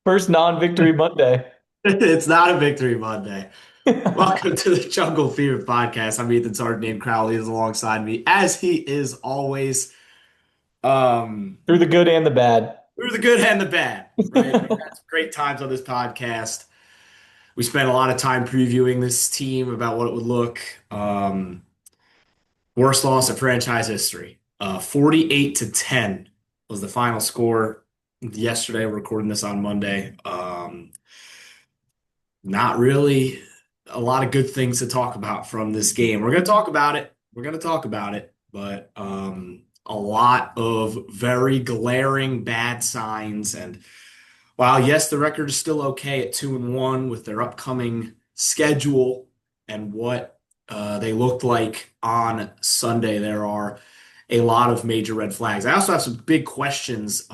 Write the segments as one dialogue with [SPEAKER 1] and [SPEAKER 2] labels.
[SPEAKER 1] First non-victory Monday.
[SPEAKER 2] It's not a victory Monday. Welcome to the Jungle Fever podcast. I'm Ethan Sergeant, and Crowley is alongside me, as he is always, um,
[SPEAKER 1] Through the good and the bad.
[SPEAKER 2] through the good and the bad, right? We've had some great times on this podcast. We spent a lot of time previewing this team about what it would look. Um, Worst loss in franchise history. 48-10 was the final score yesterday. We're recording this on Monday. Not really a lot of good things to talk about from this game. We're going to talk about it. We're going to talk about it, but a lot of very glaring bad signs. And while yes, the record is still okay at 2-1 with their upcoming schedule and what they looked like on Sunday, there are a lot of major red flags. I also have some big questions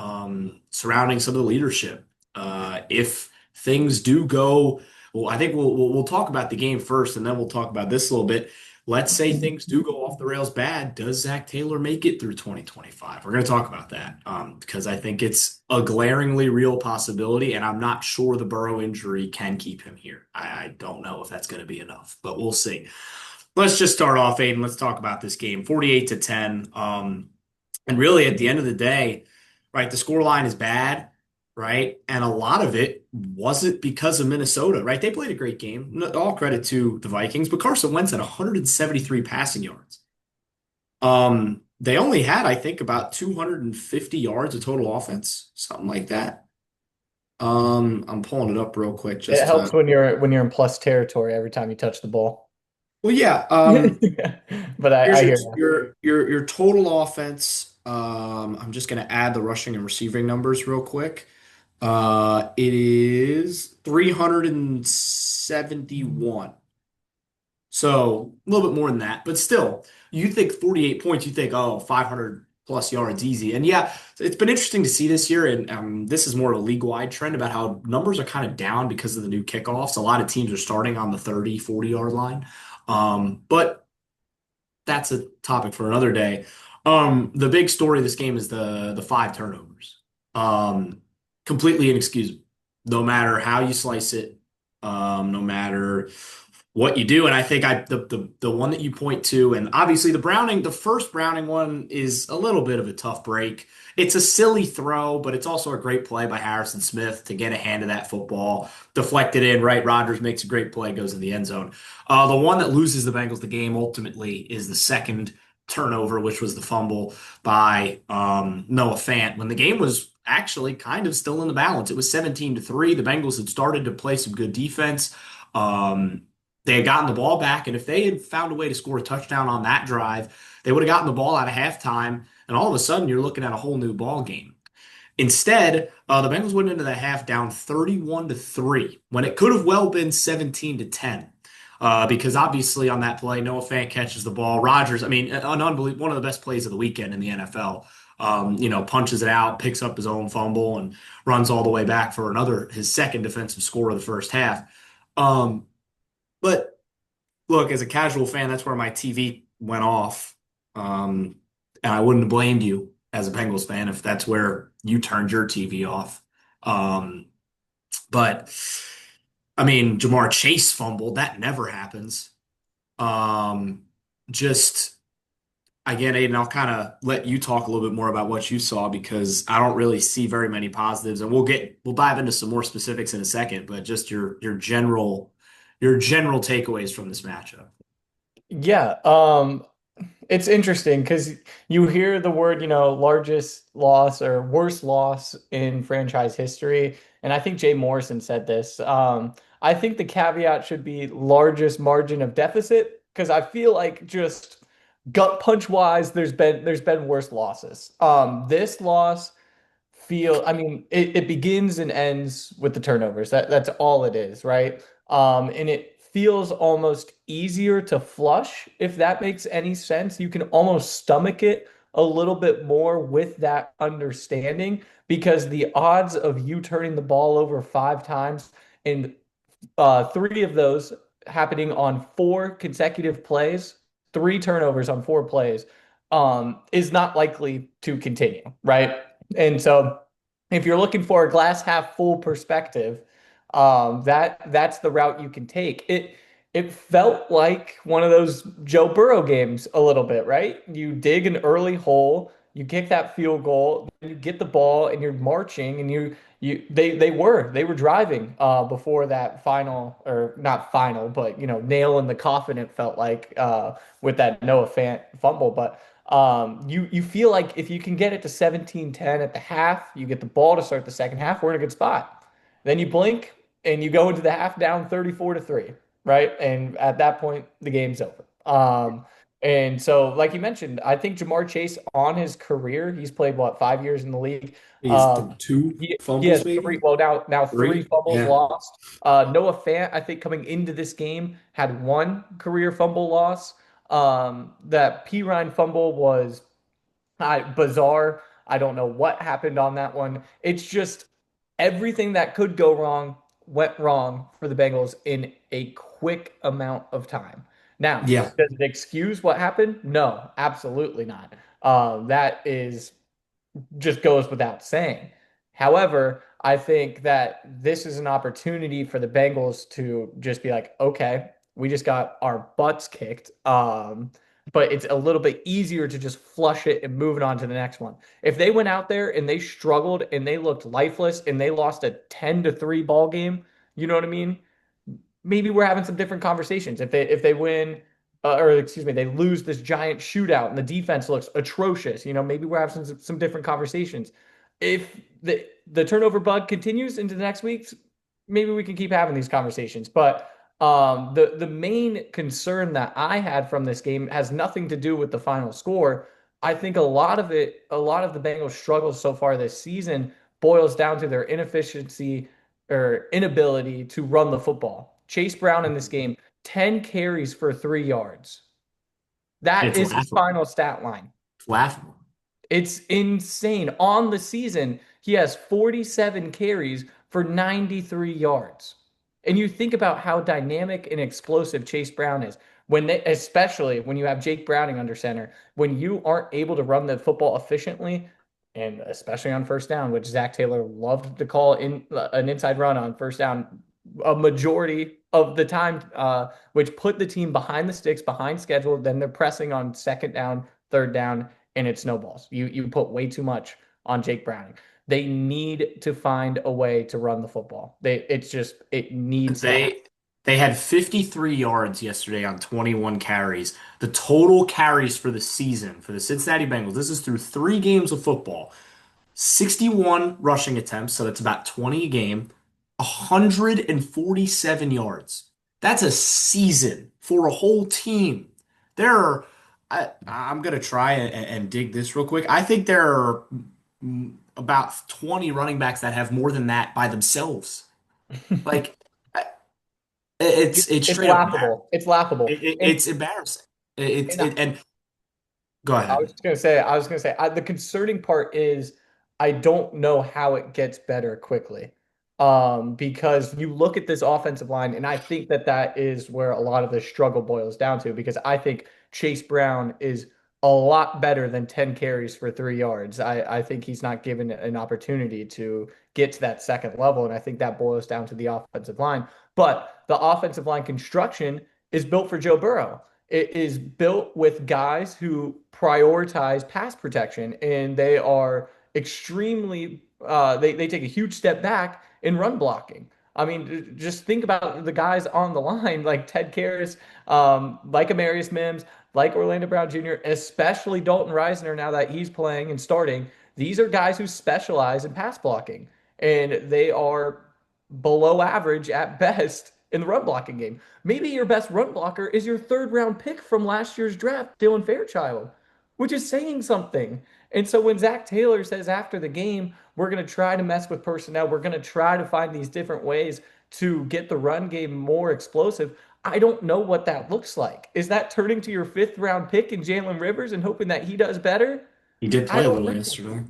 [SPEAKER 2] surrounding some of the leadership. If things do go, well, I think we'll talk about the game first, and then we'll talk about this a little bit. Let's say things do go off the rails bad. Does Zach Taylor make it through 2025? We're going to talk about that because I think it's a glaringly real possibility, and I'm not sure the Burrow injury can keep him here. I don't know if that's going to be enough, but we'll see. Let's just start off, Ayden. Let's talk about this game. 48-10. And really, at the end of the day, right, the score line is bad, right? And a lot of it wasn't because of Minnesota, right? They played a great game. All credit to the Vikings, but Carson Wentz had 173 passing yards. They only had, I think, about 250 yards of total offense, something like that. I'm pulling it up real quick
[SPEAKER 1] It
[SPEAKER 2] just to.
[SPEAKER 1] helps when you're in plus territory every time you touch the ball.
[SPEAKER 2] Well, yeah.
[SPEAKER 1] But I
[SPEAKER 2] Here's your
[SPEAKER 1] hear you.
[SPEAKER 2] your total offense. I'm just going to add the rushing and receiving numbers real quick. It is 371. So a little bit more than that, but still, you think 48 points, you think, oh, 500 plus yards easy. And yeah, it's been interesting to see this year. And this is more of a league-wide trend about how numbers are kind of down because of the new kickoffs. A lot of teams are starting on the 30, 40-yard line. But that's a topic for another day. The big story of this game is the five turnovers. Completely inexcusable, no matter how you slice it, no matter what you do. And I think the one that you point to, and obviously the first Browning one is a little bit of a tough break. It's a silly throw, but it's also a great play by Harrison Smith to get a hand of that football, deflect it in, right? Rodgers makes a great play, goes in the end zone. The one that loses the Bengals the game ultimately is the second turnover, which was the fumble by Noah Fant when the game was actually kind of still in the balance. It was 17-3. The Bengals had started to play some good defense. They had gotten the ball back, and if they had found a way to score a touchdown on that drive, they would have gotten the ball out of halftime, and all of a sudden you're looking at a whole new ball game. Instead, the Bengals went into the half down 31-3 when it could have well been 17-10. Because obviously on that play, Noah Fant catches the ball. Rodgers, I mean, an unbelievable, one of the best plays of the weekend in the NFL. Punches it out, picks up his own fumble, and runs all the way back for his second defensive score of the first half. Um, but look, as a casual fan, that's where my TV went off. And I wouldn't have blamed you as a Bengals fan if that's where you turned your TV off. Um, but I mean, Jamar Chase fumbled. That never happens. Um, just again, Aiden, I'll kind of let you talk a little bit more about what you saw because I don't really see very many positives, and we'll dive into some more specifics in a second. But just your general takeaways from this matchup.
[SPEAKER 1] Yeah, it's interesting because you hear the word, largest loss or worst loss in franchise history, and I think Jay Morrison said this. I think the caveat should be largest margin of deficit because I feel like just gut punch wise, there's been worse losses. This loss I mean, it begins and ends with the turnovers. That's all it is, right? And it feels almost easier to flush, if that makes any sense. You can almost stomach it a little bit more with that understanding because the odds of you turning the ball over 5 times and three of those happening on 4 consecutive plays, 3 turnovers on 4 plays, is not likely to continue, right? And so if you're looking for a glass half full perspective, that's the route you can take. It felt like one of those Joe Burrow games a little bit, right? You dig an early hole, you kick that field goal, then you get the ball, and you're marching, and they were driving before that final, or not final, but nail in the coffin. It felt like with that Noah Fant fumble, but. You feel like if you can get it to 17-10 at the half, you get the ball to start the second half, we're in a good spot. Then you blink and you go into the half down 34-3, right? And at that point, the game's over. And so, like you mentioned, I think Jamar Chase on his career, he's played what, 5 years in the league.
[SPEAKER 2] He's
[SPEAKER 1] Um,
[SPEAKER 2] the two
[SPEAKER 1] he has
[SPEAKER 2] fumbles,
[SPEAKER 1] three,
[SPEAKER 2] maybe
[SPEAKER 1] well, now three
[SPEAKER 2] three.
[SPEAKER 1] fumbles
[SPEAKER 2] Yeah,
[SPEAKER 1] lost. Noah Fant, I think coming into this game, had one career fumble loss. That P. Ryan fumble was bizarre. I don't know what happened on that one. It's just everything that could go wrong went wrong for the Bengals in a quick amount of time. Now,
[SPEAKER 2] yeah.
[SPEAKER 1] does it excuse what happened? No, absolutely not. That is just goes without saying. However, I think that this is an opportunity for the Bengals to just be like, okay, we just got our butts kicked. But it's a little bit easier to just flush it and move it on to the next one. If they went out there and they struggled and they looked lifeless and they lost a 10-3 ball game, you know what I mean? Maybe we're having some different conversations. If they win, or excuse me, they lose this giant shootout and the defense looks atrocious, maybe we're having some different conversations. If the turnover bug continues into the next week, maybe we can keep having these conversations. But the main concern that I had from this game has nothing to do with the final score. I think a lot of the Bengals' struggles so far this season boils down to their inefficiency or inability to run the football. Chase Brown in this game, 10 carries for 3 yards. That
[SPEAKER 2] It's
[SPEAKER 1] is his
[SPEAKER 2] laughable.
[SPEAKER 1] final stat line.
[SPEAKER 2] It's laughable.
[SPEAKER 1] It's insane. On the season, he has 47 carries for 93 yards. And you think about how dynamic and explosive Chase Brown is. Especially when you have Jake Browning under center, when you aren't able to run the football efficiently, and especially on first down, which Zach Taylor loved to call in an inside run on first down a majority of the time, which put the team behind the sticks, behind schedule. Then they're pressing on second down, third down, and it snowballs. You put way too much on Jake Browning. They need to find a way to run the football. It needs to happen.
[SPEAKER 2] They they had 53 yards yesterday on 21 carries. The total carries for the season for the Cincinnati Bengals, this is through 3 games of football, 61 rushing attempts, so that's about 20 a game, 147 yards. That's a season for a whole team. There are, I'm going to try and dig this real quick. I think there are about 20 running backs that have more than that by themselves. Like, it's
[SPEAKER 1] It's
[SPEAKER 2] straight up embarrassing.
[SPEAKER 1] laughable. It's laughable.
[SPEAKER 2] It's embarrassing.
[SPEAKER 1] And
[SPEAKER 2] And go ahead.
[SPEAKER 1] I was gonna say, the concerning part is I don't know how it gets better quickly. Because you look at this offensive line, and I think that is where a lot of the struggle boils down to. Because I think Chase Brown is a lot better than 10 carries for 3 yards. I think he's not given an opportunity to get to that second level, and I think that boils down to the offensive line. But the offensive line construction is built for Joe Burrow. It is built with guys who prioritize pass protection, and they are extremely they take a huge step back in run blocking. I mean, just think about the guys on the line like Ted Karras, like Amarius Mims, like Orlando Brown Jr., especially Dalton Reisner now that he's playing and starting. These are guys who specialize in pass blocking, and they are below average at best in the run blocking game. Maybe your best run blocker is your third round pick from last year's draft, Dylan Fairchild, which is saying something. And so when Zach Taylor says after the game, we're going to try to mess with personnel, we're going to try to find these different ways to get the run game more explosive. I don't know what that looks like. Is that turning to your fifth round pick in Jalen Rivers and hoping that he does better?
[SPEAKER 2] He did
[SPEAKER 1] I
[SPEAKER 2] play a
[SPEAKER 1] don't
[SPEAKER 2] little
[SPEAKER 1] know.
[SPEAKER 2] yesterday.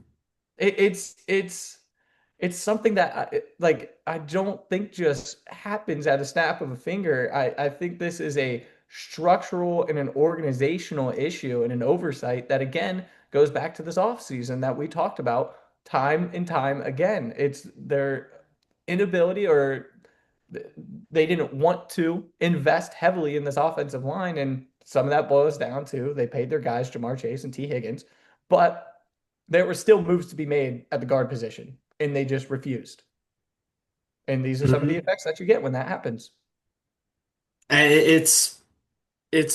[SPEAKER 1] It's something that I don't think just happens at a snap of a finger. I think this is a structural and an organizational issue and an oversight that again goes back to this offseason that we talked about. time and time again. It's their inability or they didn't want to invest heavily in this offensive line. And some of that boils down to they paid their guys, Jamar Chase and T. Higgins, but there were still moves to be made at the guard position, and they just refused. And these are some of the
[SPEAKER 2] Mhm.
[SPEAKER 1] effects that you get when that happens.
[SPEAKER 2] And it's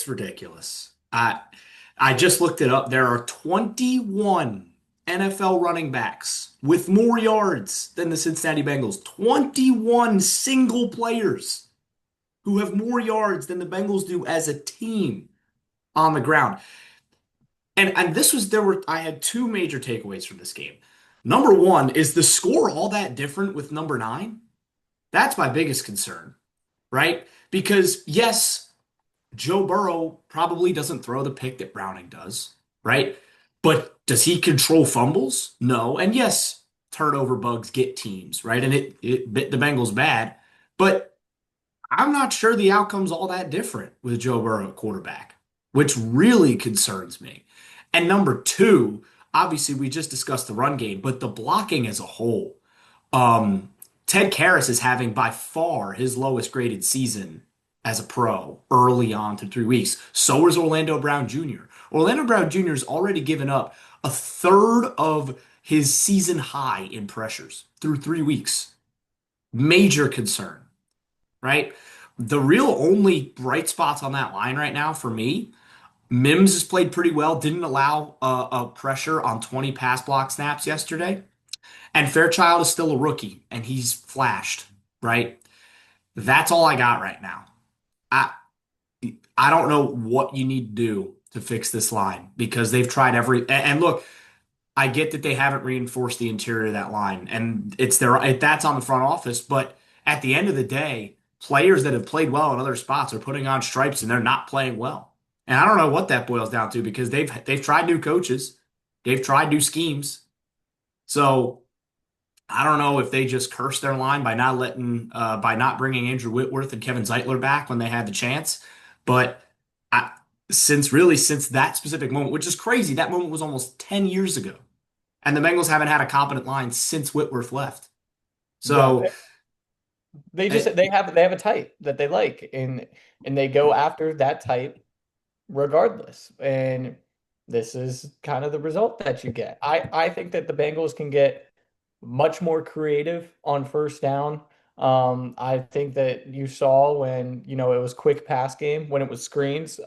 [SPEAKER 2] ridiculous. I just looked it up. There are 21 NFL running backs with more yards than the Cincinnati Bengals. 21 single players who have more yards than the Bengals do as a team on the ground. And this was there were I had two major takeaways from this game. Number one, is the score all that different with number nine? That's my biggest concern, right? Because yes, Joe Burrow probably doesn't throw the pick that Browning does, right? But does he control fumbles? No. And yes, turnover bugs get teams, right? And it bit the Bengals bad, but I'm not sure the outcome's all that different with Joe Burrow at quarterback, which really concerns me. And number two, obviously we just discussed the run game, but the blocking as a whole. Um, Ted Karras is having by far his lowest graded season as a pro early on through 3 weeks. So is Orlando Brown Jr. Orlando Brown Jr. has already given up a third of his season high in pressures through 3 weeks. Major concern, right? The real only bright spots on that line right now for me, Mims has played pretty well, didn't allow a pressure on 20 pass block snaps yesterday. And Fairchild is still a rookie, and he's flashed, right? That's all I got right now. I I don't know what you need to do to fix this line because they've tried and look, I get that they haven't reinforced the interior of that line, and that's on the front office, but at the end of the day, players that have played well in other spots are putting on stripes and they're not playing well. And I don't know what that boils down to because they've tried new coaches, they've tried new schemes. So I don't know if they just cursed their line by not bringing Andrew Whitworth and Kevin Zeitler back when they had the chance. But I, since that specific moment, which is crazy, that moment was almost 10 years ago, and the Bengals haven't had a competent line since Whitworth left.
[SPEAKER 1] Yeah,
[SPEAKER 2] So
[SPEAKER 1] they
[SPEAKER 2] eh,
[SPEAKER 1] just they have a type that they like, and they go after that type regardless. And this is kind of the result that you get. I think that the Bengals can get much more creative on first down. I think that you saw when, it was quick pass game, when it was screens,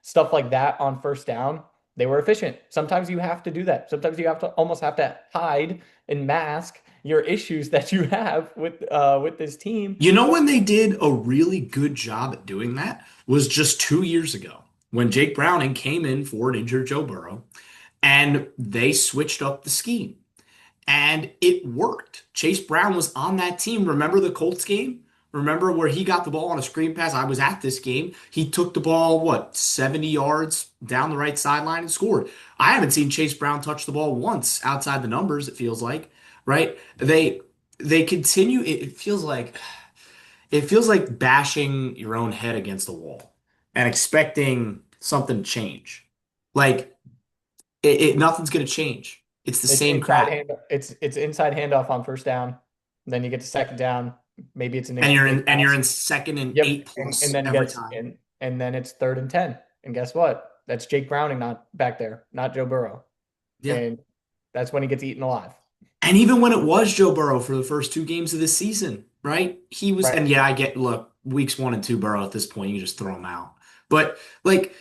[SPEAKER 1] stuff like that on first down, they were efficient. Sometimes you have to do that. Sometimes you almost have to hide and mask your issues that you have with this team.
[SPEAKER 2] you know when they did a really good job at doing that was just 2 years ago when Jake Browning came in for an injured Joe Burrow, and they switched up the scheme. And it worked. Chase Brown was on that team. Remember the Colts game? Remember where he got the ball on a screen pass? I was at this game. He took the ball, 70 yards down the right sideline and scored. I haven't seen Chase Brown touch the ball once outside the numbers, it feels like, right? They continue, it feels like bashing your own head against the wall and expecting something to change. Like nothing's gonna change. It's the
[SPEAKER 1] It's
[SPEAKER 2] same
[SPEAKER 1] inside
[SPEAKER 2] crap.
[SPEAKER 1] hand. It's inside handoff on first down. Then you get to second down. Maybe it's an
[SPEAKER 2] And you're
[SPEAKER 1] incomplete
[SPEAKER 2] in and you're
[SPEAKER 1] pass.
[SPEAKER 2] in second and
[SPEAKER 1] Yep.
[SPEAKER 2] eight
[SPEAKER 1] And
[SPEAKER 2] plus
[SPEAKER 1] then
[SPEAKER 2] every
[SPEAKER 1] gets
[SPEAKER 2] time.
[SPEAKER 1] and then it's 3rd and 10. And guess what? That's Jake Browning not back there, not Joe Burrow.
[SPEAKER 2] Yeah.
[SPEAKER 1] And that's when he gets eaten alive.
[SPEAKER 2] And even when it was Joe Burrow for the first two games of this season, right? He was,
[SPEAKER 1] Right.
[SPEAKER 2] and yeah, I get, look, weeks 1 and 2 Burrow at this point, you can just throw him out. But like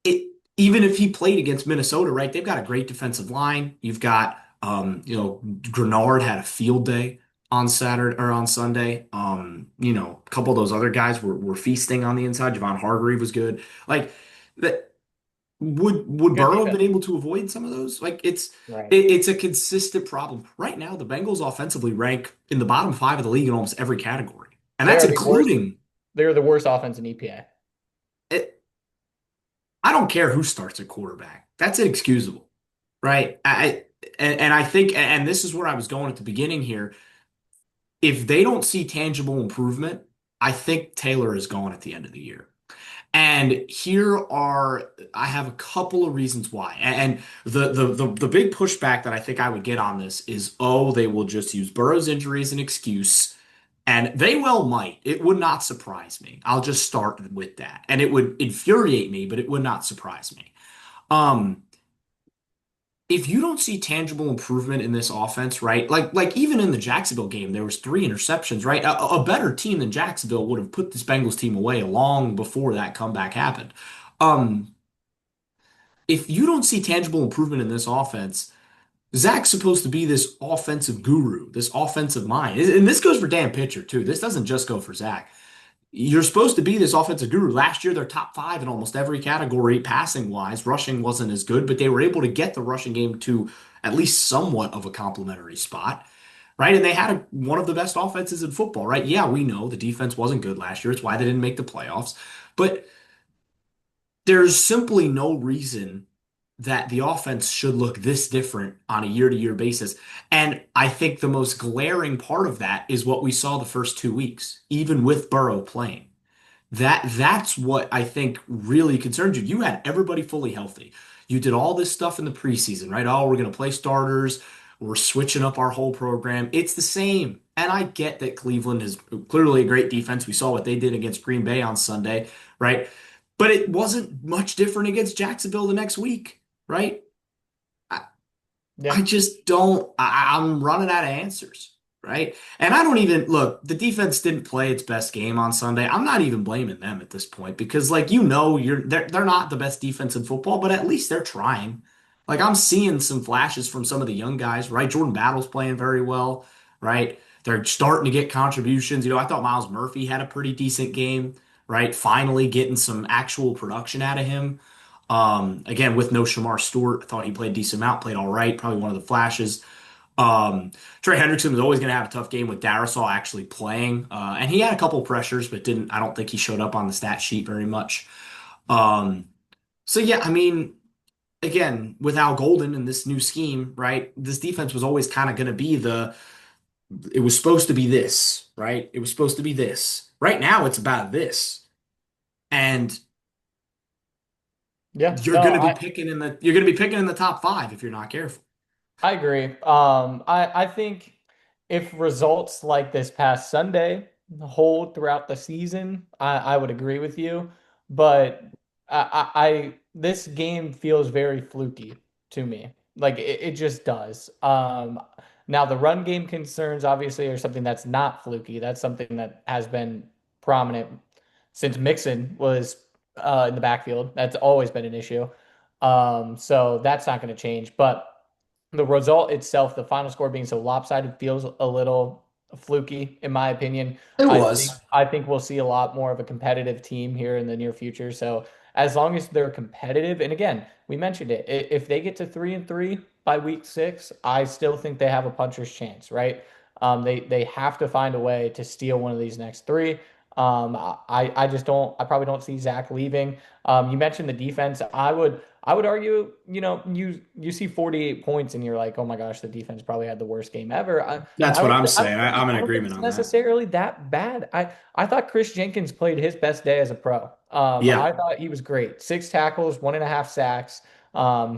[SPEAKER 2] it, even if he played against Minnesota, right? They've got a great defensive line. You've got, Grenard had a field day on Saturday or on Sunday. A couple of those other guys were feasting on the inside. Javon Hargrave was good. Like that. Would
[SPEAKER 1] Good
[SPEAKER 2] Burrow have been
[SPEAKER 1] defense.
[SPEAKER 2] able to avoid some of those? Like
[SPEAKER 1] Right.
[SPEAKER 2] it's a consistent problem. Right now, the Bengals offensively rank in the bottom five of the league in almost every category. And
[SPEAKER 1] They
[SPEAKER 2] that's
[SPEAKER 1] are the worst.
[SPEAKER 2] including
[SPEAKER 1] They're the worst offense in EPA.
[SPEAKER 2] it. I don't care who starts at quarterback. That's inexcusable, right? And I think and this is where I was going at the beginning here. If they don't see tangible improvement, I think Taylor is gone at the end of the year. And I have a couple of reasons why. And the big pushback that I think I would get on this is, oh, they will just use Burrow's injury as an excuse. And they well might. It would not surprise me. I'll just start with that. And it would infuriate me, but it would not surprise me. Um, if you don't see tangible improvement in this offense, right? Like even in the Jacksonville game, there was 3 interceptions, right? A better team than Jacksonville would have put this Bengals team away long before that comeback happened. Um, if you don't see tangible improvement in this offense, Zach's supposed to be this offensive guru, this offensive mind. And this goes for Dan Pitcher too. This doesn't just go for Zach. You're supposed to be this offensive guru. Last year, they're top five in almost every category, passing wise. Rushing wasn't as good, but they were able to get the rushing game to at least somewhat of a complimentary spot, right? And they had one of the best offenses in football, right? Yeah, we know the defense wasn't good last year. It's why they didn't make the playoffs. But there's simply no reason that the offense should look this different on a year-to-year basis. And I think the most glaring part of that is what we saw the first 2 weeks, even with Burrow playing. That's what I think really concerns you. You had everybody fully healthy. You did all this stuff in the preseason, right? Oh, we're going to play starters. We're switching up our whole program. It's the same. And I get that Cleveland is clearly a great defense. We saw what they did against Green Bay on Sunday, right? But it wasn't much different against Jacksonville the next week, right? I
[SPEAKER 1] Yeah.
[SPEAKER 2] just don't. I'm running out of answers, right? And I don't even look. The defense didn't play its best game on Sunday. I'm not even blaming them at this point because, like they're not the best defense in football, but at least they're trying. Like I'm seeing some flashes from some of the young guys, right? Jordan Battle's playing very well, right? They're starting to get contributions. I thought Miles Murphy had a pretty decent game, right? Finally getting some actual production out of him. Again, with no Shamar Stewart, I thought he played a decent amount, played all right, probably one of the flashes. Trey Hendrickson was always going to have a tough game with Darisaw actually playing, and he had a couple pressures, but didn't. I don't think he showed up on the stat sheet very much. Um, so yeah, I mean, again, with Al Golden and this new scheme, right? This defense was always kind of going to be the. It was supposed to be this, right? It was supposed to be this. Right now, it's about this, and
[SPEAKER 1] Yeah. No,
[SPEAKER 2] you're going to be picking in the top five if you're not careful.
[SPEAKER 1] I agree. I think if results like this past Sunday hold throughout the season, I would agree with you. But this game feels very fluky to me. Like it just does. Now the run game concerns obviously are something that's not fluky. That's something that has been prominent since Mixon was in the backfield. That's always been an issue. So that's not going to change. But the result itself, the final score being so lopsided, feels a little fluky, in my opinion.
[SPEAKER 2] It
[SPEAKER 1] I think
[SPEAKER 2] was.
[SPEAKER 1] I think we'll see a lot more of a competitive team here in the near future. So as long as they're competitive, and again, we mentioned it, if they get to 3-3 by week 6, I still think they have a puncher's chance, right? They have to find a way to steal one of these next three. I just don't. I probably don't see Zach leaving. You mentioned the defense. I would argue, you see 48 points and you're like, oh my gosh, the defense probably had the worst game ever.
[SPEAKER 2] That's
[SPEAKER 1] I
[SPEAKER 2] what
[SPEAKER 1] don't
[SPEAKER 2] I'm
[SPEAKER 1] I
[SPEAKER 2] saying.
[SPEAKER 1] don't think
[SPEAKER 2] I'm in
[SPEAKER 1] I don't think
[SPEAKER 2] agreement
[SPEAKER 1] it's
[SPEAKER 2] on that.
[SPEAKER 1] necessarily that bad. I thought Chris Jenkins played his best day as a pro.
[SPEAKER 2] Yeah.
[SPEAKER 1] I thought he was great. 6 tackles, 1.5 sacks.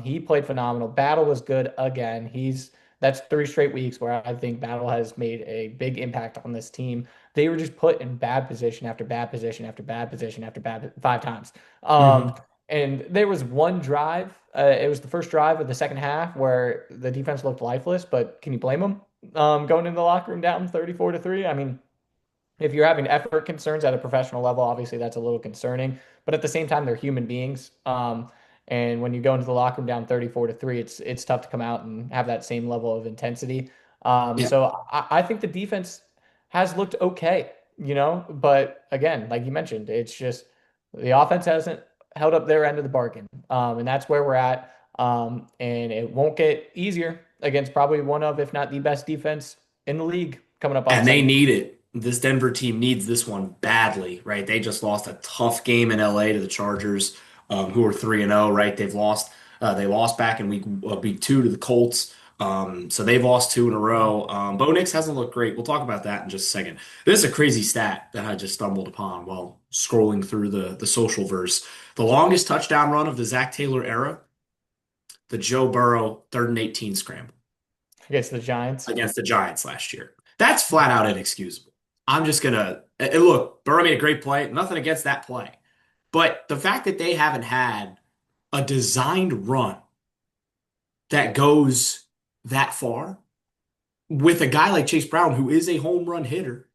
[SPEAKER 1] He played phenomenal. Battle was good again. That's 3 straight weeks where I think Battle has made a big impact on this team. They were just put in bad position after bad position after bad position after bad 5 times.
[SPEAKER 2] Hmm.
[SPEAKER 1] And there was one drive. It was the first drive of the second half where the defense looked lifeless. But can you blame them? Going in the locker room down 34-3. I mean, if you're having effort concerns at a professional level, obviously that's a little concerning. But at the same time, they're human beings. And when you go into the locker room down 34-3, it's tough to come out and have that same level of intensity.
[SPEAKER 2] Yeah.
[SPEAKER 1] So I think the defense has looked okay, but again, like you mentioned, it's just the offense hasn't held up their end of the bargain. And that's where we're at. And it won't get easier against probably one of, if not the best defense in the league coming up on
[SPEAKER 2] And they
[SPEAKER 1] Sunday.
[SPEAKER 2] need it. This Denver team needs this one badly, right? They just lost a tough game in LA to the Chargers, who are 3-0, right? They lost back in week 2 to the Colts. So they've lost two in a row. Bo Nix hasn't looked great. We'll talk about that in just a second. This is a crazy stat that I just stumbled upon while scrolling through the social verse. The longest touchdown run of the Zach Taylor era, the Joe Burrow 3rd and 18 scramble
[SPEAKER 1] Against the Giants.
[SPEAKER 2] against the Giants last year. That's flat out inexcusable. I'm just gonna and look, Burrow made a great play. Nothing against that play. But the fact that they haven't had a designed run that goes that far with a guy like Chase Brown, who is a home run hitter,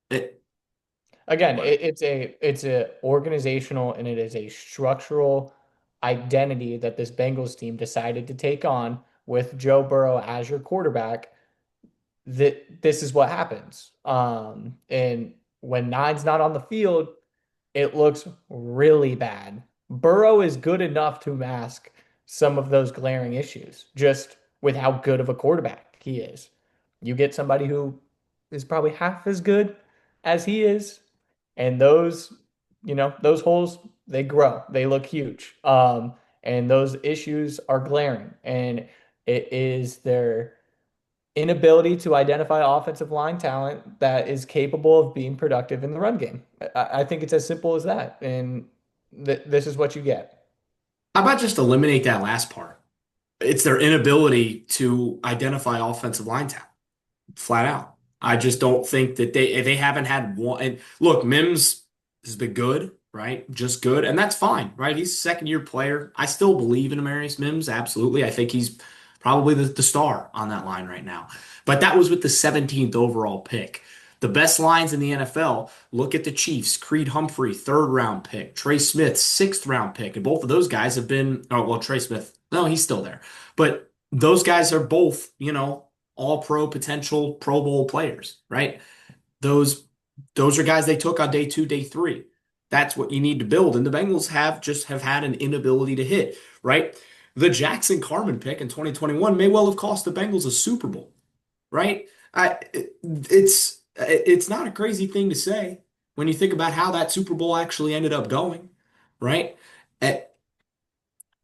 [SPEAKER 2] it,
[SPEAKER 1] Again, it's a organizational and it is a structural identity that this Bengals team decided to take on with Joe Burrow as your quarterback. That this is what happens. And when nine's not on the field, it looks really bad. Burrow is good enough to mask some of those glaring issues just with how good of a quarterback he is. You get somebody who is probably half as good as he is, and those holes, they grow, they look huge. And those issues are glaring, and it is their inability to identify offensive line talent that is capable of being productive in the run game. I think it's as simple as that. And this is what you get.
[SPEAKER 2] how about just eliminate that last part? It's their inability to identify offensive line talent. Flat out. I just don't think that they haven't had one. And look, Mims has been good, right? Just good, and that's fine, right? He's a second-year player. I still believe in Amarius Mims, absolutely. I think he's probably the star on that line right now. But that was with the 17th overall pick. The best lines in the NFL, look at the Chiefs, Creed Humphrey, 3rd round pick, Trey Smith, 6th round pick. And both of those guys have been, oh, well, Trey Smith, no, he's still there. But those guys are both, all pro potential Pro Bowl players, right? Those those are guys they took on day two, day three. That's what you need to build. And the Bengals have had an inability to hit, right? The Jackson Carman pick in 2021 may well have cost the Bengals a Super Bowl, right? It's not a crazy thing to say when you think about how that Super Bowl actually ended up going, right? Eh,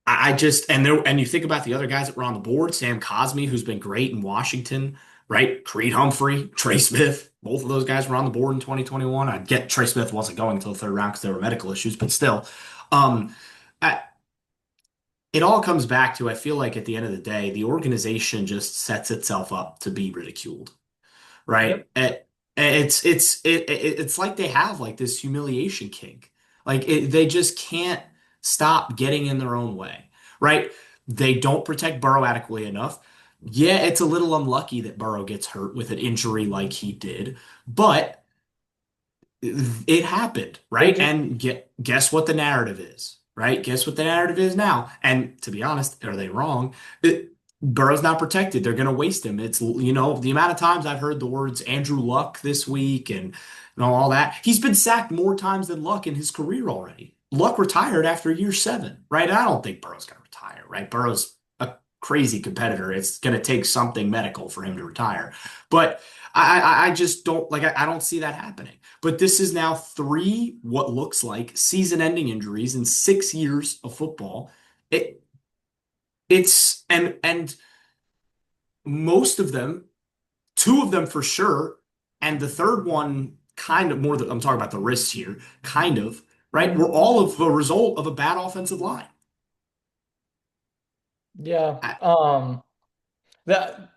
[SPEAKER 2] I just and you think about the other guys that were on the board, Sam Cosmi, who's been great in Washington, right? Creed Humphrey, Trey Smith, both of those guys were on the board in 2021. I get Trey Smith wasn't going until the 3rd round because there were medical issues, but still, um, I, it all comes back to I feel like at the end of the day, the organization just sets itself up to be ridiculed,
[SPEAKER 1] Yep.
[SPEAKER 2] right? It's like they have like this humiliation kink. They just can't stop getting in their own way, right? They don't protect Burrow adequately enough. Yeah, it's a little unlucky that Burrow gets hurt with an injury like he did, but it happened,
[SPEAKER 1] They
[SPEAKER 2] right?
[SPEAKER 1] just
[SPEAKER 2] And guess what the narrative is, right? Guess what the narrative is now? And to be honest, are they wrong? Burrow's not protected. They're going to waste him. It's, the amount of times I've heard the words Andrew Luck this week and all that. He's been sacked more times than Luck in his career already. Luck retired after year 7, right? I don't think Burrow's going to retire, right? Burrow's a crazy competitor. It's going to take something medical for him to retire. But I just don't I don't see that happening. But this is now 3 what looks like season-ending injuries in 6 years of football. It it's and most of them, 2 of them for sure, and the third one kind of more. I'm talking about the risks here, kind of right. We're all of the result of a bad offensive line.
[SPEAKER 1] yeah.
[SPEAKER 2] I,
[SPEAKER 1] The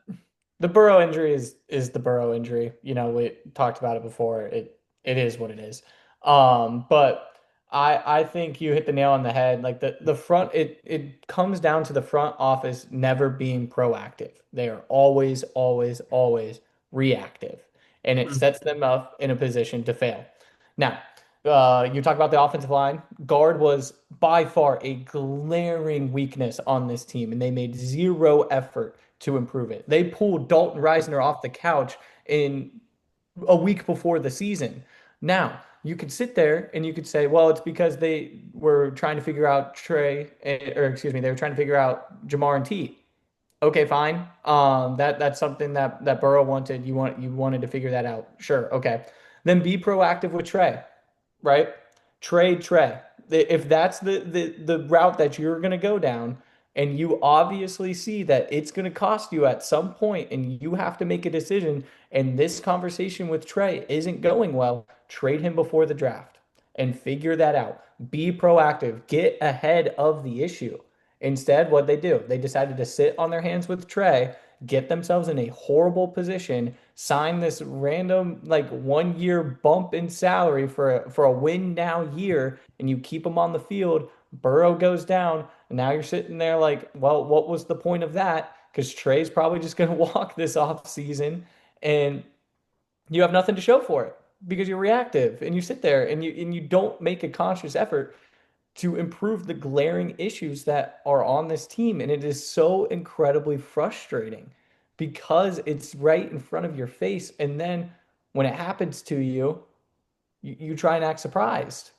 [SPEAKER 1] the Burrow injury is the Burrow injury. We talked about it before. It is what it is. But I think you hit the nail on the head. Like the front, it comes down to the front office never being proactive. They are always, always, always reactive, and it sets them up in a position to fail. Now, you talk about the offensive line. Guard was by far a glaring weakness on this team, and they made zero effort to improve it. They pulled Dalton Reisner off the couch in a week before the season. Now, you could sit there and you could say, well, it's because they were trying to figure out or excuse me, they were trying to figure out Jamar and T. Okay, fine. That's something that Burrow wanted. You wanted to figure that out. Sure. Okay. Then be proactive with Trey, right? Trade Trey. If that's the route that you're going to go down And you obviously see that it's going to cost you at some point, and you have to make a decision. And this conversation with Trey isn't going well. Trade him before the draft and figure that out. Be proactive, get ahead of the issue. Instead, what they do, they decided to sit on their hands with Trey, get themselves in a horrible position, sign this random like 1 year bump in salary for a win now year, and you keep them on the field. Burrow goes down, and now you're sitting there like, well, what was the point of that? Because Trey's probably just going to walk this off season, and you have nothing to show for it because you're reactive and you sit there and you don't make a conscious effort to improve the glaring issues that are on this team. And it is so incredibly frustrating because it's right in front of your face. And then when it happens to you, you try and act surprised.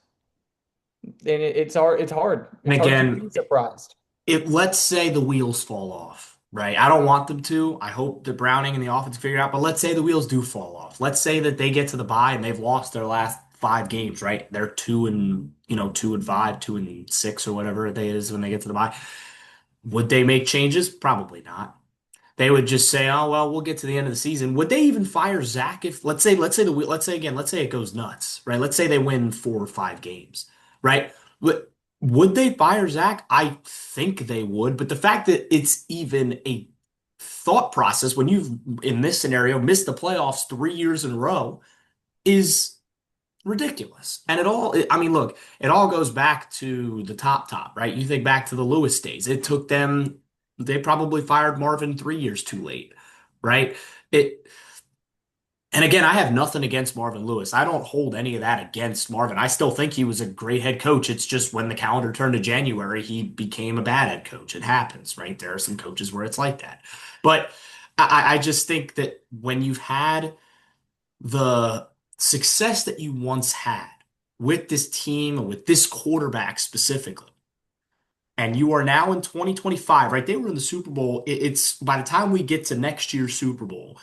[SPEAKER 1] And it's hard. It's hard.
[SPEAKER 2] And
[SPEAKER 1] It's hard to
[SPEAKER 2] again,
[SPEAKER 1] be surprised.
[SPEAKER 2] let's say the wheels fall off, right? I don't want them to. I hope that Browning and the offense figure it out, but let's say the wheels do fall off. Let's say that they get to the bye and they've lost their last 5 games, right? They're 2-5, 2-6, or whatever it is when they get to the bye. Would they make changes? Probably not. They would just say, "Oh well, we'll get to the end of the season." Would they even fire Zach if let's say it goes nuts, right? Let's say they win 4 or 5 games, right? Would they fire Zach? I think they would, but the fact that it's even a thought process when you've in this scenario missed the playoffs 3 years in a row is ridiculous. And I mean, look, it all goes back to the top, right? You think back to the Lewis days. It took them, they probably fired Marvin 3 years too late, right? It, and again, I have nothing against Marvin Lewis. I don't hold any of that against Marvin. I still think he was a great head coach. It's just when the calendar turned to January, he became a bad head coach. It happens, right? There are some coaches where it's like that. But I just think that when you've had the success that you once had with this team and with this quarterback specifically, and you are now in 2025, right? They were in the Super Bowl. It's by the time we get to next year's Super Bowl,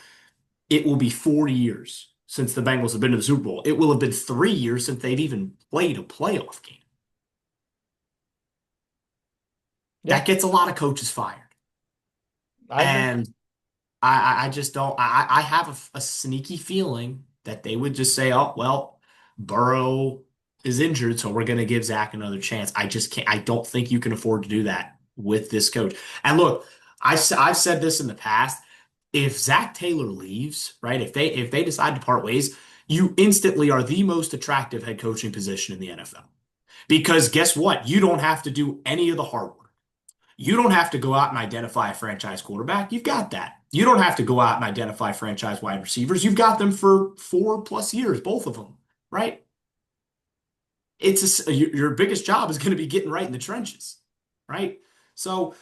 [SPEAKER 2] it will be 4 years since the Bengals have been to the Super Bowl. It will have been 3 years since they've even played a playoff game.
[SPEAKER 1] Yeah,
[SPEAKER 2] That gets a lot of coaches fired.
[SPEAKER 1] I agree.
[SPEAKER 2] And I just don't. I have a sneaky feeling that they would just say, "Oh, well, Burrow is injured, so we're going to give Zach another chance." I just can't. I don't think you can afford to do that with this coach. And look, I've said this in the past. If Zach Taylor leaves, right? If they decide to part ways, you instantly are the most attractive head coaching position in the NFL. Because guess what? You don't have to do any of the hard work. You don't have to go out and identify a franchise quarterback. You've got that. You don't have to go out and identify franchise wide receivers. You've got them for 4+ years, both of them, right? Your biggest job is going to be getting right in the trenches, right? So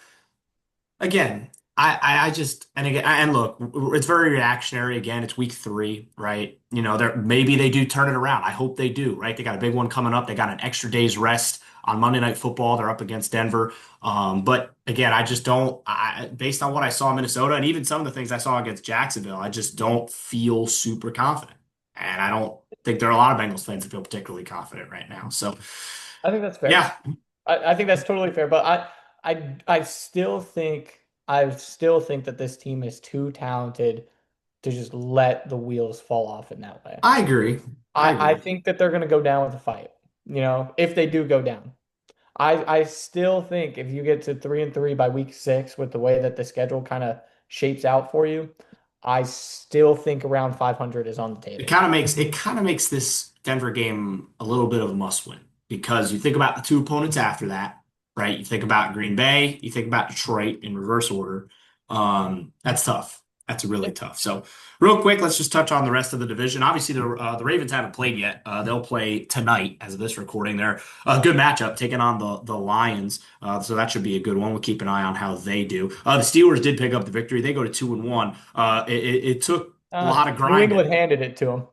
[SPEAKER 2] again, I just and again and look, it's very reactionary. Again, it's week 3, right? Maybe they do turn it around. I hope they do, right? They got a big one coming up. They got an extra day's rest on Monday Night Football. They're up against Denver. But again, I just don't. Based on what I saw in Minnesota and even some of the things I saw against Jacksonville, I just don't feel super confident, and I don't think there are a lot of Bengals fans that feel particularly confident right now. So,
[SPEAKER 1] I think that's fair.
[SPEAKER 2] yeah,
[SPEAKER 1] I think that's totally fair. But I still think that this team is too talented to just let the wheels fall off in that way.
[SPEAKER 2] I agree. I
[SPEAKER 1] I
[SPEAKER 2] agree.
[SPEAKER 1] think that they're going to go down with a fight, if they do go down. I still think if you get to 3-3 by week 6 with the way that the schedule kind of shapes out for you, I still think around 500 is on the
[SPEAKER 2] It
[SPEAKER 1] table.
[SPEAKER 2] kind of makes it kind of makes this Denver game a little bit of a must win because you think about the two opponents after that, right? You think about Green Bay, you think about Detroit in reverse order. That's tough. That's really tough. So, real quick, let's just touch on the rest of the division. Obviously, the Ravens haven't played yet. They'll play tonight as of this recording. They're a good matchup taking on the Lions. So that should be a good one. We'll keep an eye on how they do. The Steelers did pick up the victory. They go to 2-1. It took a lot of
[SPEAKER 1] New England
[SPEAKER 2] grinding.
[SPEAKER 1] handed it to him.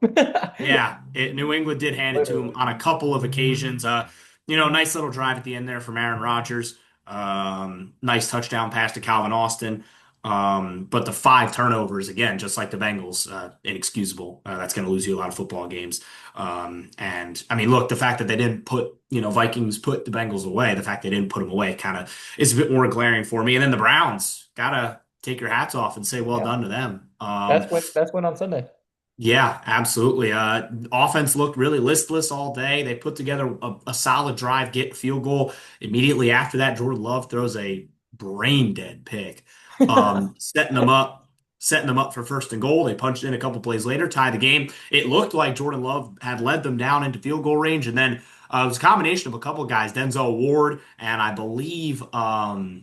[SPEAKER 2] Yeah, New England did hand it to him
[SPEAKER 1] Literally.
[SPEAKER 2] on a couple of occasions. Nice little drive at the end there from Aaron Rodgers. Nice touchdown pass to Calvin Austin. But the five turnovers, again, just like the Bengals, inexcusable. That's going to lose you a lot of football games. And I mean, look, the fact that they didn't put, Vikings put the Bengals away, the fact they didn't put them away kind of is a bit more glaring for me. And then the Browns, gotta take your hats off and say well
[SPEAKER 1] Yeah.
[SPEAKER 2] done to them.
[SPEAKER 1] That's when on Sunday.
[SPEAKER 2] Yeah, absolutely. Offense looked really listless all day. They put together a solid drive, get a field goal. Immediately after that, Jordan Love throws a brain dead pick, setting them up for first and goal. They punched in a couple plays later, tie the game. It looked like Jordan Love had led them down into field goal range, and then it was a combination of a couple of guys, Denzel Ward, and I believe I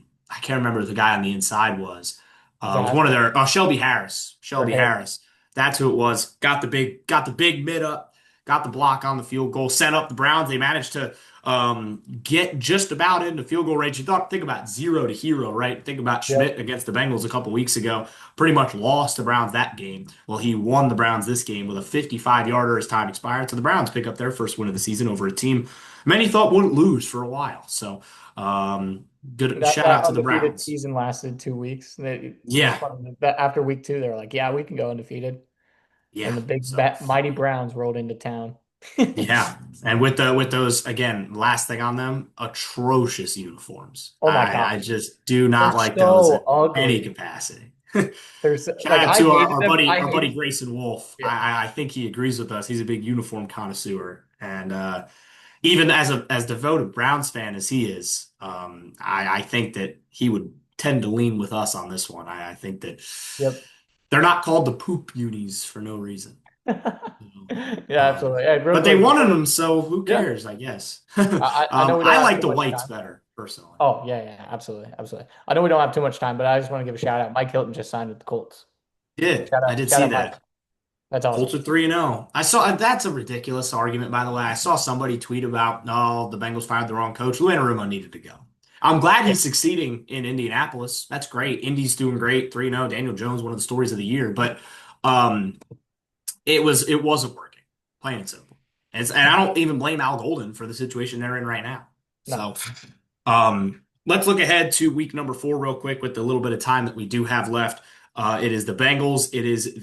[SPEAKER 2] can't remember who the guy on the inside was. It was one of
[SPEAKER 1] Disaster.
[SPEAKER 2] their Shelby Harris.
[SPEAKER 1] Or
[SPEAKER 2] Shelby
[SPEAKER 1] Harris.
[SPEAKER 2] Harris. That's who it was. Got the big mid up, got the block on the field goal, set up the Browns. They managed to get just about into field goal range. Think about zero to hero, right? Think about
[SPEAKER 1] Yep.
[SPEAKER 2] Schmidt against the Bengals a couple weeks ago. Pretty much lost the Browns that game. Well, he won the Browns this game with a 55-yarder as time expired. So the Browns pick up their first win of the season over a team many thought wouldn't lose for a while. So good shout
[SPEAKER 1] That
[SPEAKER 2] out to the
[SPEAKER 1] undefeated
[SPEAKER 2] Browns.
[SPEAKER 1] season lasted 2 weeks. It's
[SPEAKER 2] Yeah,
[SPEAKER 1] funny that after week 2, they were like, "Yeah, we can go undefeated,"
[SPEAKER 2] yeah.
[SPEAKER 1] and the big
[SPEAKER 2] So.
[SPEAKER 1] mighty Browns rolled into town.
[SPEAKER 2] Yeah, and with those again, last thing on them, atrocious uniforms.
[SPEAKER 1] Oh my
[SPEAKER 2] I
[SPEAKER 1] gosh,
[SPEAKER 2] just do
[SPEAKER 1] they're
[SPEAKER 2] not like those
[SPEAKER 1] so
[SPEAKER 2] in any
[SPEAKER 1] ugly.
[SPEAKER 2] capacity.
[SPEAKER 1] Like
[SPEAKER 2] Shout out
[SPEAKER 1] I
[SPEAKER 2] to
[SPEAKER 1] hated
[SPEAKER 2] our
[SPEAKER 1] them.
[SPEAKER 2] buddy
[SPEAKER 1] I
[SPEAKER 2] our buddy
[SPEAKER 1] hated.
[SPEAKER 2] Grayson Wolf.
[SPEAKER 1] Yeah.
[SPEAKER 2] I think he agrees with us. He's a big uniform connoisseur, and even as devoted Browns fan as he is, I think that he would tend to lean with us on this one. I think that
[SPEAKER 1] Yep.
[SPEAKER 2] they're not called the poop unis for no reason.
[SPEAKER 1] Yeah, absolutely. Hey, real
[SPEAKER 2] But they
[SPEAKER 1] quick
[SPEAKER 2] wanted
[SPEAKER 1] before.
[SPEAKER 2] them, so who
[SPEAKER 1] Yeah,
[SPEAKER 2] cares, I guess.
[SPEAKER 1] I know we don't
[SPEAKER 2] I
[SPEAKER 1] have
[SPEAKER 2] like
[SPEAKER 1] too
[SPEAKER 2] the
[SPEAKER 1] much
[SPEAKER 2] whites
[SPEAKER 1] time.
[SPEAKER 2] better, personally.
[SPEAKER 1] Oh yeah, yeah, absolutely, absolutely. I know we don't have too much time, but I just want to give a shout out. Mike Hilton just signed with the Colts.
[SPEAKER 2] I did
[SPEAKER 1] Shout
[SPEAKER 2] see
[SPEAKER 1] out, Mike.
[SPEAKER 2] that.
[SPEAKER 1] That's awesome.
[SPEAKER 2] Colts are 3-0. I saw that's a ridiculous argument, by the way. I saw somebody tweet about, no, the Bengals fired the wrong coach. Lou Anarumo needed to go. I'm glad
[SPEAKER 1] Yeah,
[SPEAKER 2] he's succeeding in Indianapolis. That's great. Indy's doing great. 3-0. Daniel Jones, one of the stories of the year. But um, it wasn't working, plain and simple. And I don't even blame Al Golden for the situation they're in right now.
[SPEAKER 1] no,
[SPEAKER 2] So let's look ahead to week number 4 real quick with the little bit of time that we do have left. It is the Bengals. It is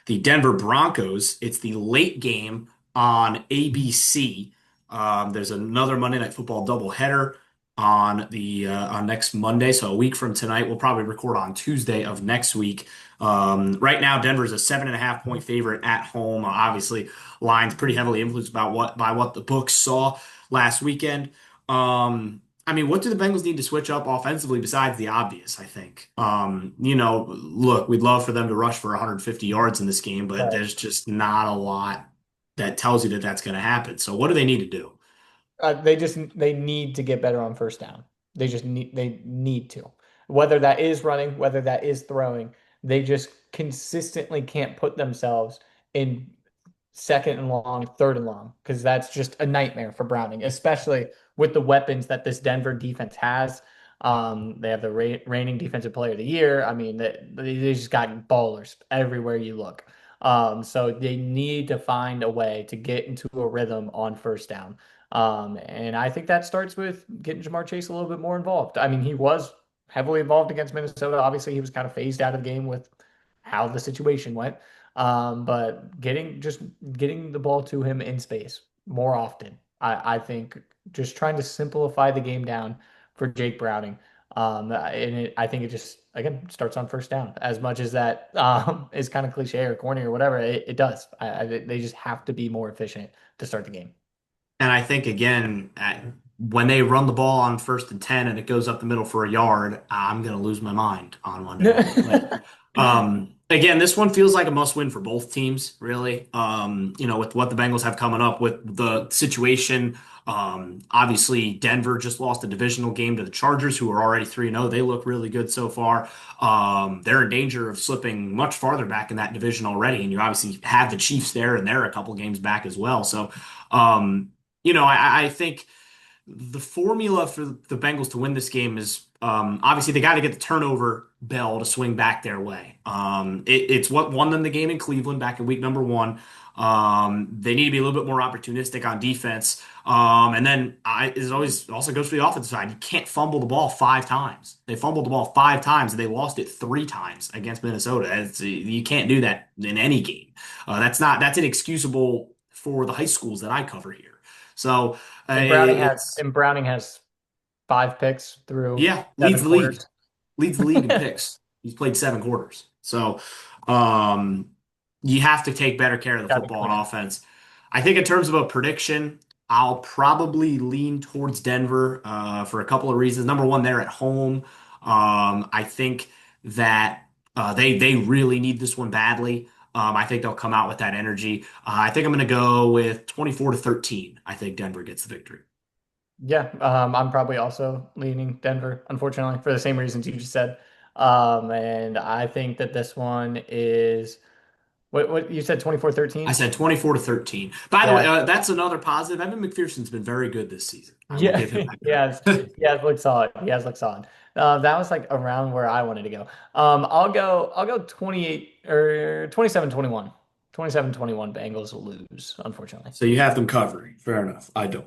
[SPEAKER 2] the Denver Broncos. It's the late game on ABC. There's another Monday Night Football doubleheader on next Monday, so a week from tonight. We'll probably record on Tuesday of next week. Right now, Denver's a 7.5 point favorite at home. Obviously, lines pretty heavily influenced by what the books saw last weekend. I mean, what do the Bengals need to switch up offensively besides the obvious, I think? Look, we'd love for them to rush for 150 yards in this game, but
[SPEAKER 1] right.
[SPEAKER 2] there's just not a lot that tells you that that's going to happen. So what do they need to do?
[SPEAKER 1] They need to get better on first down. They need to. Whether that is running, whether that is throwing, they just consistently can't put themselves in second and long, third and long, because that's just a nightmare for Browning, especially with the weapons that this Denver defense has. They have the reigning defensive player of the year. I mean, they just got ballers everywhere you look. So they need to find a way to get into a rhythm on first down. And I think that starts with getting Jamar Chase a little bit more involved. I mean, he was heavily involved against Minnesota. Obviously, he was kind of phased out of the game with how the situation went. But getting the ball to him in space more often. I think just trying to simplify the game down for Jake Browning. I think it just again starts on first down. As much as that is kind of cliche or corny or whatever, it does. They just have to be more efficient to start the game.
[SPEAKER 2] And I think again, when they run the ball on 1st and 10 and it goes up the middle for a yard, I'm going to lose my mind on Monday night. Again, this one feels like a must win for both teams, really. With what the Bengals have coming up with the situation. Obviously, Denver just lost a divisional game to the Chargers, who are already 3-0. They look really good so far. They're in danger of slipping much farther back in that division already. And you obviously have the Chiefs there, and they're a couple games back as well. So, I think the formula for the Bengals to win this game is obviously they got to get the turnover bell to swing back their way. It's what won them the game in Cleveland back in week number one. They need to be a little bit more opportunistic on defense. And then it always also goes for the offensive side. You can't fumble the ball 5 times. They fumbled the ball 5 times and they lost it 3 times against Minnesota. You can't do that in any game. That's inexcusable for the high schools that I cover here. So
[SPEAKER 1] And
[SPEAKER 2] it's
[SPEAKER 1] Browning has 5 picks through
[SPEAKER 2] yeah, leads
[SPEAKER 1] seven
[SPEAKER 2] the league.
[SPEAKER 1] quarters.
[SPEAKER 2] Leads the league in picks. He's played 7 quarters. So um, you have to take better care of the
[SPEAKER 1] Gotta be
[SPEAKER 2] football
[SPEAKER 1] clean.
[SPEAKER 2] and offense. I think in terms of a prediction, I'll probably lean towards Denver for a couple of reasons. Number one, they're at home. I think that they really need this one badly. I think they'll come out with that energy. I think I'm going to go with 24-13. I think Denver gets the victory.
[SPEAKER 1] Yeah, I'm probably also leaning Denver, unfortunately, for the same reasons you just said. And I think that this one is what you said,
[SPEAKER 2] I
[SPEAKER 1] 24-13?
[SPEAKER 2] said 24-13. By the way,
[SPEAKER 1] Yeah.
[SPEAKER 2] that's another positive. Evan McPherson's been very good this season. I will
[SPEAKER 1] Yeah,
[SPEAKER 2] give him that
[SPEAKER 1] yes,
[SPEAKER 2] credit.
[SPEAKER 1] he has looked solid. He has looked solid. That was like around where I wanted to go. I'll go 28 or 27-21. 27-21 Bengals will lose, unfortunately.
[SPEAKER 2] So you have them covering. Fair enough. I don't.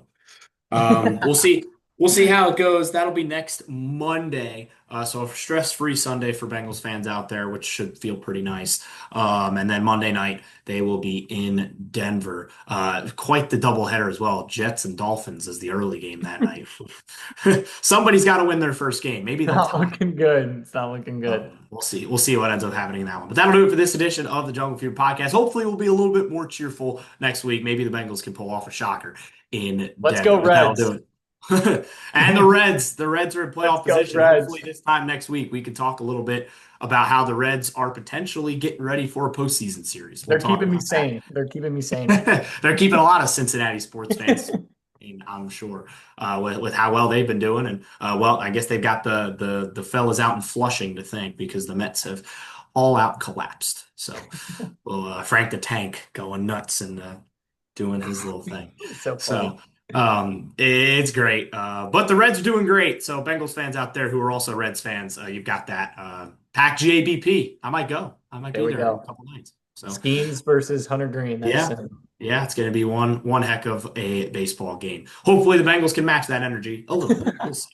[SPEAKER 2] We'll see. We'll see how it goes. That'll be next Monday. So a stress-free Sunday for Bengals fans out there, which should feel pretty nice. And then Monday night they will be in Denver. Quite the doubleheader as well. Jets and Dolphins as the early game that night. Somebody's got to win their first game. Maybe they'll
[SPEAKER 1] Not
[SPEAKER 2] tie.
[SPEAKER 1] looking good. It's not looking
[SPEAKER 2] Oh,
[SPEAKER 1] good.
[SPEAKER 2] we'll see. We'll see what ends up happening in that one. But that'll do it for this edition of the Jungle Fever podcast. Hopefully, we'll be a little bit more cheerful next week. Maybe the Bengals can pull off a shocker in
[SPEAKER 1] Let's
[SPEAKER 2] Denver,
[SPEAKER 1] go
[SPEAKER 2] but that'll do
[SPEAKER 1] Reds.
[SPEAKER 2] it. And the Reds are in
[SPEAKER 1] Let's
[SPEAKER 2] playoff
[SPEAKER 1] go
[SPEAKER 2] position. Hopefully,
[SPEAKER 1] Reds.
[SPEAKER 2] this time next week, we can talk a little bit about how the Reds are potentially getting ready for a postseason series. We'll
[SPEAKER 1] They're
[SPEAKER 2] talk
[SPEAKER 1] keeping me
[SPEAKER 2] about that.
[SPEAKER 1] sane. They're keeping me sane right now.
[SPEAKER 2] They're keeping a lot of Cincinnati sports fans, I'm sure, with how well they've been doing. And well, I guess they've got the fellas out in Flushing to thank because the Mets have all out collapsed. So, well, Frank the Tank going nuts and doing his little thing.
[SPEAKER 1] So
[SPEAKER 2] So.
[SPEAKER 1] funny.
[SPEAKER 2] It's great. But the Reds are doing great. So Bengals fans out there who are also Reds fans, you've got that. Pack GABP. I might go. I might
[SPEAKER 1] There
[SPEAKER 2] be
[SPEAKER 1] we
[SPEAKER 2] there in a
[SPEAKER 1] go.
[SPEAKER 2] couple nights. So
[SPEAKER 1] Skeens versus Hunter Green. That's
[SPEAKER 2] yeah. Yeah, it's going to be one heck of a baseball game. Hopefully the Bengals can match that energy a little bit. We'll see.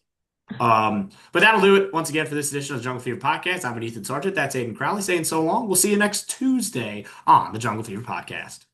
[SPEAKER 2] But that'll do it once again for this edition of the Jungle Fever Podcast. I'm Ethan Sargent. That's Ayden Crowley saying so long. We'll see you next Tuesday on the Jungle Fever Podcast.